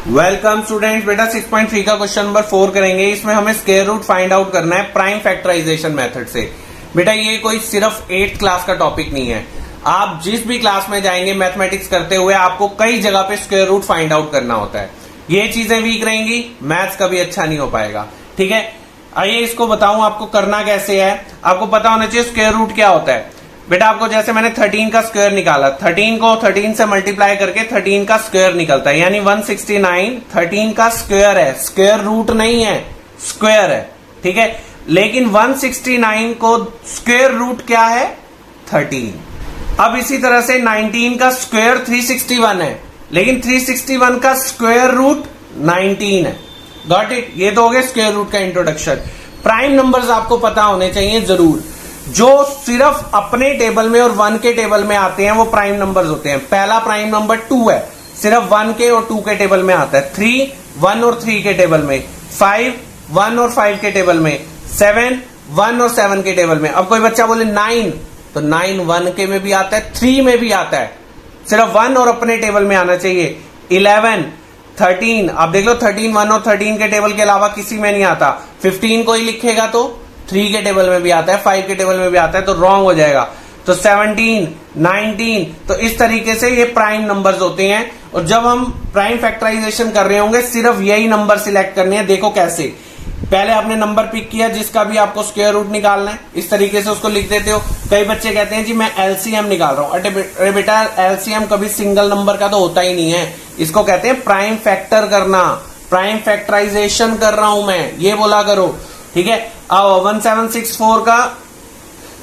Welcome students, बेटा 6.3 का question number 4 करेंगे। इसमें हमें स्क्वायर रूट फाइंड आउट करना है प्राइम फैक्टराइजेशन मेथड से। बेटा ये कोई सिर्फ 8th क्लास का टॉपिक नहीं है। आप जिस भी क्लास में जाएंगे मैथमेटिक्स करते हुए आपको कई जगह पे स्क्वायर रूट फाइंड आउट करना होता है। ये चीजें वीक रहेंगी, मैथ्स कभी अच्छा नहीं हो पाएगा। ठीक है, आइए इसको बताऊं आपको करना कैसे है। आपको पता होना चाहिए स्क्वायर रूट क्या होता है। बेटा आपको जैसे मैंने 13 का स्क्वायर निकाला, 13 को 13 से मल्टीप्लाई करके 13 का स्क्वायर निकलता है, यानी 169 13 का स्क्वायर है, स्क्वायर रूट नहीं है, स्क्वायर है। ठीक है, लेकिन 169 को स्क्वायर रूट क्या है, 13। अब इसी तरह से 19 का स्क्वायर 361 है, लेकिन 361 का स्क्वायर रूट 19 है। Got it. ये तो हो गया स्क्वायर रूट का इंट्रोडक्शन। प्राइम नंबर्स आपको पता होने चाहिए जरूर। जो सिर्फ अपने टेबल में और 1 के टेबल में आते हैं वो प्राइम नंबर्स होते हैं। पहला प्राइम नंबर 2 है, सिर्फ 1 के और 2 के टेबल में आता है। 3 1 और 3 के टेबल में, 5 1 और 5 के टेबल में, 7 1 और 7 के टेबल में। अब कोई बच्चा बोले 9, तो 9 1 के में भी आता है, 3 में भी आता है, सिर्फ 1 और अपने टेबल में आना चाहिए। 11 13, आप देख लो 13 1 और 13 के टेबल के अलावा किसी में नहीं आता। 15 को ही लिखेगा तो 3 के टेबल में भी आता है, 5 के टेबल में भी आता है, तो रॉन्ग हो जाएगा। तो 17 19, तो इस तरीके से ये प्राइम नंबर्स होते हैं। और जब हम प्राइम फैक्टराइजेशन कर रहे होंगे सिर्फ यही नंबर सिलेक्ट करने हैं। देखो कैसे, पहले आपने नंबर पिक किया जिसका भी आपको स्क्वायर रूट निकालना है, इस तरीके से उसको लिख देते हो। कई बच्चे कहते हैं जी मैं एलसीएम निकाल रहा हूं। अरे बेटा एलसीएम कभी सिंगल नंबर का तो होता ही नहीं है, इसको कहते हैं प्राइम फैक्टर करना, प्राइम फैक्टराइजेशन कर रहा हूं मैं, ये बोला करो। ठीक है, अब 1764 का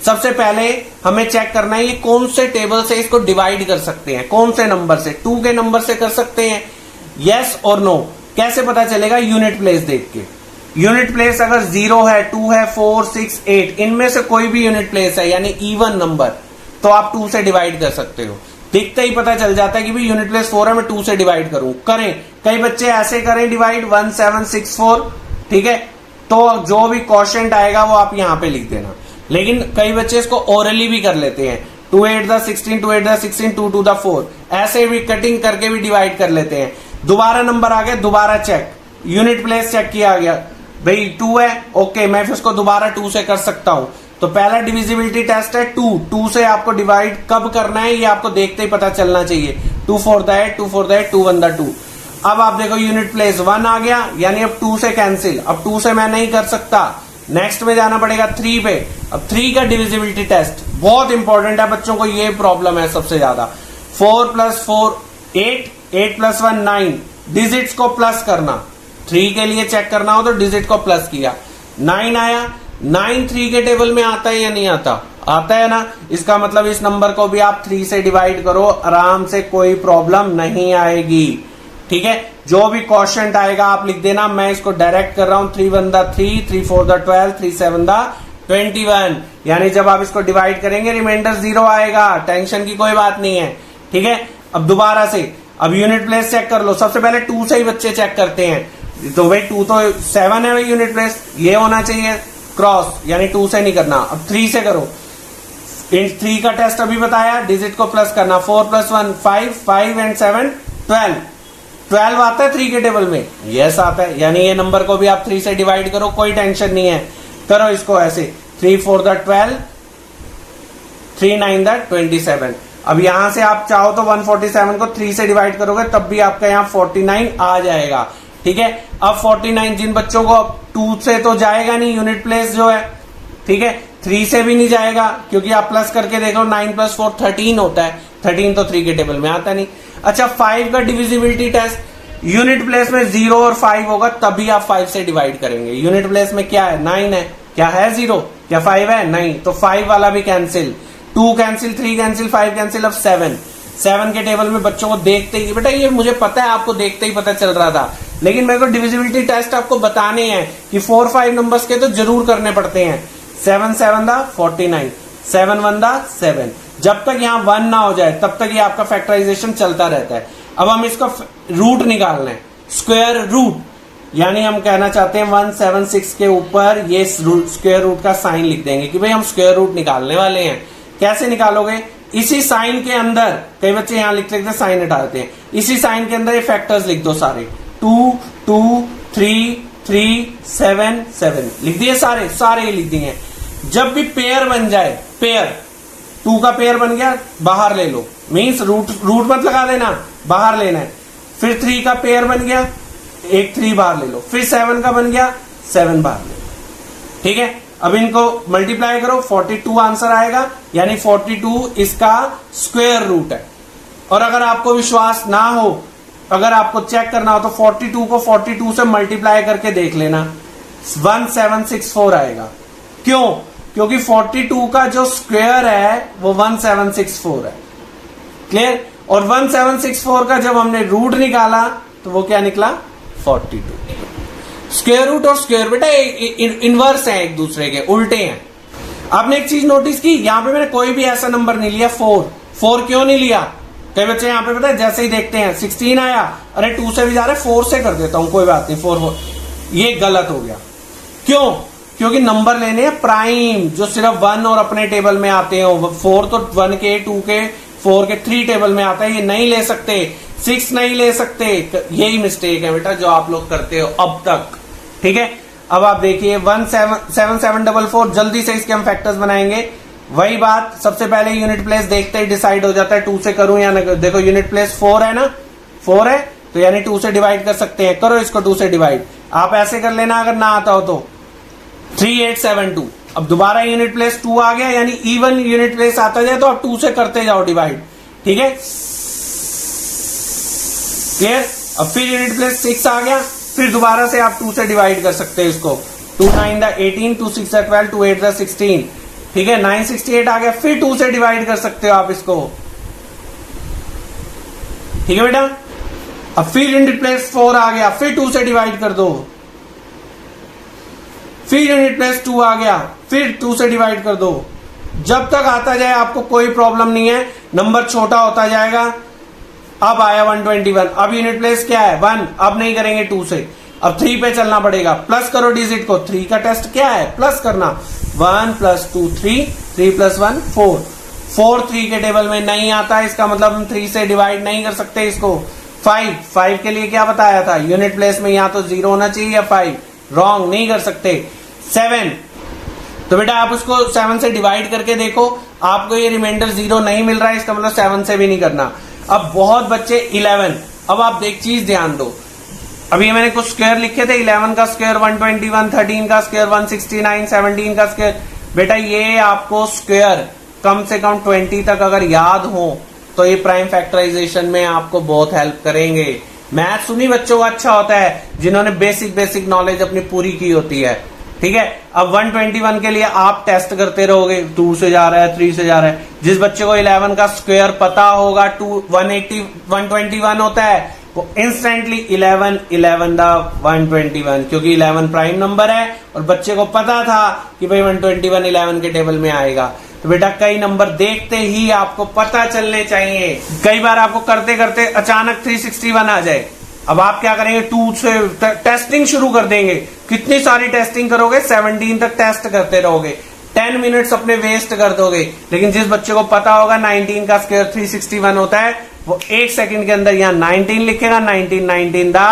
सबसे पहले हमें चेक करना है ये कौन से टेबल से इसको डिवाइड कर सकते हैं, कौन से नंबर से। 2 के नंबर से कर सकते हैं, यस और नो। कैसे पता चलेगा, यूनिट प्लेस देख के। यूनिट प्लेस अगर 0 है, 2 है, 4 6 8, इनमें से कोई भी यूनिट प्लेस है यानी इवन नंबर, तो आप 2 से डिवाइड कर सकते हो। दिखते ही पता चल जाता है कि भाई यूनिट प्लेस 4 है, मैं 2 से डिवाइड करूं। करें, कई बच्चे ऐसे करें डिवाइड 1764। ठीक है, तो जो भी क्वोशिएंट आएगा वो आप यहां पे लिख देना। लेकिन कई बच्चे इसको ओरली भी कर लेते हैं, 2 8 द 16, 2 8 द 16, 2 2 द 4, ऐसे भी कटिंग करके भी डिवाइड कर लेते हैं। दोबारा नंबर आ गया, दोबारा चेक, यूनिट प्लेस चेक किया गया, भाई 2 है, ओके मैं फिर उसको दोबारा 2 से कर सकता हूं। तो पहला डिविजिबिलिटी टेस्ट है 2 से आपको डिवाइड कब करना है ये आपको देखते ही पता चलना चाहिए। 2 4 द 8, 2 4 द 8, 2 1 द 2। अब आप देखो यूनिट प्लेस 1 आ गया, यानी अब 2 से कैंसिल, अब 2 से मैं नहीं कर सकता, नेक्स्ट में जाना पड़ेगा 3 पे। अब 3 का डिविजिबिलिटी टेस्ट बहुत इंपॉर्टेंट है, बच्चों को ये प्रॉब्लम है सबसे ज्यादा। 4 + 4 8, 8 + 1 9, डिजिट्स को प्लस करना। 3 के लिए चेक करना हो तो डिजिट को प्लस किया, 9 आया। 9 3 के टेबल में आता है या नहीं आता, आता है ना। इसका मतलब इस नंबर को भी आप 3 से डिवाइड करो, आराम से, कोई प्रॉब्लम नहीं आएगी। ठीक है, जो भी क्वोशिएंट आएगा आप लिख देना। मैं इसको डायरेक्ट कर रहा हूं, 3 1 द 3, 3 4 द 12, 3 7 द 21, यानी जब आप इसको डिवाइड करेंगे रिमाइंडर 0 आएगा, टेंशन की कोई बात नहीं है। ठीक है, अब दोबारा से अब यूनिट प्लेस चेक कर लो। सबसे पहले 2 से ही बच्चे चेक करते हैं, तो भाई 2 तो 7 है भाई, यूनिट प्लेस ये होना चाहिए क्रॉस, यानी 2 से नहीं करना। अब 3 से करो, 3 का टेस्ट अभी बताया, डिजिट को प्लस करना। 4 + 1 5, 5 and 7 12, 12 आता है 3 के टेबल में, यस आता है, यानी ये नंबर को भी आप 3 से डिवाइड करो, कोई टेंशन नहीं है। करो इसको ऐसे, 3 4 द 12, 3 9 द 27। अब यहां से आप चाहो तो 147 को 3 से डिवाइड करोगे तब भी आपका यहां 49 आ जाएगा। ठीक है, अब 49 जिन बच्चों को 2 से तो जाएगा नहीं यूनिट प्लेस जो है, ठीक है, 3 से भी नहीं जाएगा क्योंकि आप प्लस करके देख लो, 9 + 4 13 होता है, 13 तो 3 के टेबल में आता नहीं। अच्छा, 5 का डिविजिबिलिटी टेस्ट, यूनिट प्लेस में 0 और 5 होगा तभी आप 5 से डिवाइड करेंगे। यूनिट प्लेस में क्या है, 9 है, क्या है 0, क्या 5 है, नहीं, तो 5 वाला भी कैंसिल, 2 कैंसिल, 3 कैंसिल, 5 कैंसिल। अब 7 के टेबल में बच्चों को देखते ही, बेटा ये मुझे पता है आपको देखते ही पता चल रहा था, लेकिन मेरे को डिविजिबिलिटी टेस्ट आपको बताने हैं कि 4 5 नंबर्स के तो जरूर करने पड़ते हैं। 7 7 द 49, 7 1 द 7, जब तक यहां 1 ना हो जाए तब तक ये आपका फैक्टराइजेशन चलता रहता है। अब हम इसका रूट निकालना है, स्क्वायर रूट, यानी हम कहना चाहते हैं 176 के ऊपर ये स्क्वायर रूट का साइन लिख देंगे कि भाई हम स्क्वायर रूट निकालने वाले हैं। कैसे निकालोगे, इसी साइन के अंदर, कई बच्चे यहां लिख लेते साइन हटा देते हैं, इसी साइन के अंदर ये फैक्टर्स लिख दो सारे, 2 2 3 3 7 7 लिख दिए, सारे लिख दिए। जब भी पेयर बन जाए, पेयर 2 का पेयर बन गया, बाहर ले लो, मीन्स रूट मत लगा देना, बाहर लेना है। फिर 3 का पेयर बन गया, एक 3 बाहर ले लो। फिर 7 का बन गया, 7 बाहर ले लो। ठीक है, अब इनको मल्टीप्लाई करो, 42 आंसर आएगा, यानी 42 इसका स्क्वायर रूट है। और अगर आपको विश्वास ना हो, अगर आपको चेक करना हो, तो 42 को 42 से मल्टीप्लाई करके देख लेना, 1764 आएगा। क्यों? क्योंकि 42 का जो स्क्वायर है वो 1764 है। क्लियर? और 1764 का जब हमने रूट निकाला तो वो क्या निकला? 42। स्क्वायर रूट और स्क्वायर बेटा इनवर्स है, एक दूसरे के उल्टे हैं। आपने एक चीज नोटिस की, यहां पे मैंने कोई भी ऐसा नंबर नहीं लिया 4 क्यों नहीं लिया? कई बच्चे यहां पे पता है जैसे ही देखते हैं 16 आया, अरे 2 से भी जा रहा है, 4 से कर देता हूं, कोई बात नहीं, 4 ये गलत हो गया। क्यों? क्योंकि नंबर लेने हैं प्राइम, जो सिर्फ 1 और अपने टेबल में आते हैं। 4 तो 1 के, 2 के, 4 के 3 टेबल में आता है, ये नहीं ले सकते, 6 नहीं ले सकते। यही मिस्टेक है बेटा जो आप लोग करते हो अब तक। ठीक है, अब आप देखिए 7744, जल्दी से इसके हम फैक्टर्स बनाएंगे। वही बात, सबसे पहले यूनिट प्लेस देखते ही डिसाइड हो जाता है 2 से करूं या ना। देखो यूनिट प्लेस 4 है ना, 4 है तो यानी 2 से डिवाइड कर सकते हैं, करो इसको 2 से डिवाइड। आप ऐसे कर लेना अगर ना आता हो तो 3872। अब दोबारा यूनिट प्लेस 2 आ गया, यानी इवन यूनिट प्लेस आता जाए तो आप 2 से करते जाओ डिवाइड। ठीक है, क्लियर? अब फिर यूनिट प्लेस 6 आ गया, फिर दोबारा से आप 2 से डिवाइड कर सकते हैं इसको। 2 9 दा 18, 2 6 दा 12, 2 8 दा 16। ठीक है, 968 आ गया, फिर 2 से डिवाइड कर सकते हो आप इसको। ठीक है बेटा, अब फिर यूनिट प्लेस 4 आ गया, फिर 2 से डिवाइड कर दो। फिर यूनिट प्लेस 2 आ गया, फिर 2 से डिवाइड कर दो। जब तक आता जाए आपको कोई प्रॉब्लम नहीं है, नंबर छोटा होता जाएगा। अब आया 121, अब यूनिट प्लेस क्या है? 1। अब नहीं करेंगे 2 से, अब 3 पे चलना पड़ेगा। प्लस करो डिजिट को, 3 का टेस्ट क्या है? प्लस करना। 1 + 2 3, 3 + 1 4। 4 3 के टेबल में नहीं आता, इसका मतलब हम 3 से डिवाइड नहीं कर सकते इसको। 5 के लिए क्या बताया था? यूनिट प्लेस में या तो 0 होना चाहिए या 5, रॉन्ग, नहीं कर सकते। 7, तो बेटा आप उसको 7 से डिवाइड करके देखो, आपको ये रिमाइंडर 0 नहीं मिल रहा है, इसका मतलब 7 से भी नहीं करना। अब बहुत बच्चे 11, अब आप एक चीज ध्यान दो, अभी मैंने कुछ स्क्वायर लिखे थे, 11 का स्क्वायर 121, 13 का स्क्वायर 169, 17 का स्क्वायर। बेटा ये आपको स्क्वायर कम से कम 20 तक अगर याद हो तो ये प्राइम फैक्टराइजेशन में आपको बहुत हेल्प करेंगे। मैथ्स उन्हीं बच्चों का अच्छा होता है जिन्होंने बेसिक नॉलेज अपनी पूरी की होती है। ठीक है, अब 121 के लिए आप टेस्ट करते रहोगे, 2 से जा रहा है, 3 से जा रहा है। जिस बच्चे को 11 का स्क्वायर पता होगा, 121 होता है, वो इंस्टेंटली 11 दा 121, क्योंकि 11 प्राइम नंबर है और बच्चे को पता था कि भाई 121 11 के टेबल में आएगा। तो बेटा कई नंबर देखते ही आपको पता चलने चाहिए। कई बार आपको करते करते अचानक 361 आ जाए, अब आप क्या करेंगे? 2 से टेस्टिंग शुरू कर देंगे। कितनी सारी टेस्टिंग करोगे? 17 तक टेस्ट करते रहोगे, 10 मिनट्स अपने वेस्ट कर दोगे। लेकिन जिस बच्चे को पता होगा 19 का स्क्वायर 361 होता है, वो 1 सेकंड के अंदर यहाँ 19 लिखेगा, 19 दा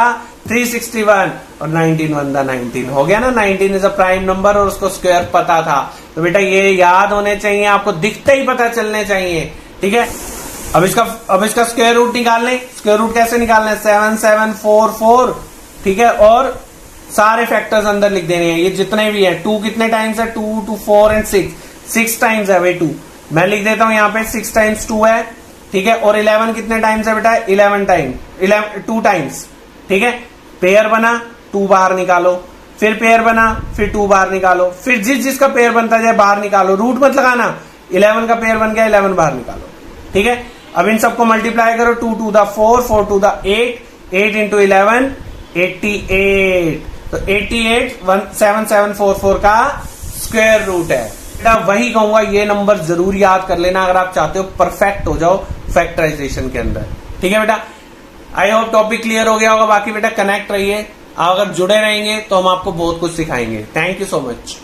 361 और 19 1 दा 19 हो गया ना। 19 इज अ प्राइम नंबर और उसको स्क्वायर पता था। तो बेटा ये याद होने चाहिए, आपको दिखते ही पता चलने चाहिए। ठीक है, अब इसका स्क्वायर रूट निकालने, स्क्वायर रूट कैसे निकालना है? 7744। ठीक है, और सारे फैक्टर्स अंदर लिख देने हैं, ये जितने भी है। 2 कितने टाइम्स है? 2 2 4 एंड 6 टाइम्स है भाई 2। मैं लिख देता हूं यहाँ पे 6 टाइम्स 2 है। ठीक है, और 11 कितने टाइम्स है बेटा? 2 टाइम्स। ठीक है, पेयर बना, 2 बाहर निकालो, फिर पेयर बना, फिर 2 बाहर निकालो, फिर जिसका पेयर बनता जाए बाहर निकालो, रूट मत लगाना। 11 का पेयर बन गया, 11 बाहर निकालो। ठीक है, अब इन सबको मल्टीप्लाई करो, 2 2 दा 4, 4 2 दा 8, 8 इंटू 11 88। तो 88 7744 का स्क्वायर रूट है। बेटा वही कहूंगा, ये नंबर जरूर याद कर लेना अगर आप चाहते हो परफेक्ट हो जाओ फैक्टराइजेशन के अंदर। ठीक है बेटा, आई होप टॉपिक क्लियर हो गया होगा। बाकी बेटा कनेक्ट रहिए, अगर जुड़े रहेंगे तो हम आपको बहुत कुछ सिखाएंगे। Thank you so much.